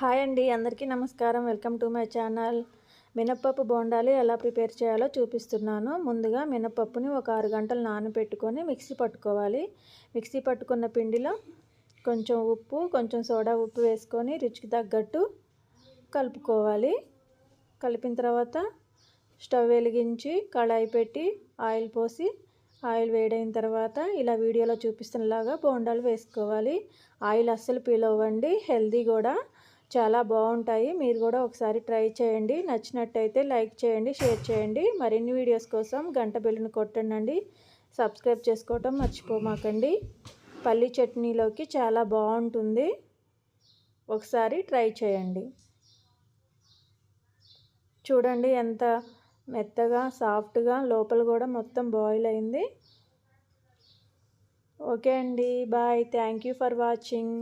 Hi అండి, అందరికీ నమస్కారం. Welcome to my channel. మినప్పప్పు బోండాలు ఎలా ప్రిపేర్ చేయాలో చూపిస్తున్నాను. ముందుగా మినప్పప్పుని ఒక 6 గంటలు నానబెట్టుకొని మిక్సీ పట్టుకోవాలి. మిక్సీ పట్టుకున్న పిండిలో కొంచెం ఉప్పు, కొంచెం సోడా ఉప్పు వేసుకొని రుచికి తగ్గట్టు కలుపుకోవాలి. కలిపిన తర్వాత స్టవ్ వెలిగించి కళాయి పెట్టి ఆయిల్ పోసి ఆయిల్ వేడైన తర్వాత ఇలా వీడియోలో చూపిస్తున్నలాగా బోండాలు వేసుకోవాలి. ఆయిల్ అస్సలు పీలవ్వండి, హెల్దీ కూడా, చాలా బాగుంటాయి. మీరు కూడా ఒకసారి ట్రై చేయండి. నచ్చినట్టయితే లైక్ చేయండి, షేర్ చేయండి. మరిన్ని వీడియోస్ కోసం గంట బెల్లును కొట్టండి. సబ్స్క్రైబ్ చేసుకోవటం మర్చిపోమాకండి. పల్లి చట్నీలోకి చాలా బాగుంటుంది. ఒకసారి ట్రై చేయండి. చూడండి ఎంత మెత్తగా సాఫ్ట్గా, లోపల కూడా మొత్తం బాయిల్ అయింది. ఓకే అండి, bye. Thank you for watching.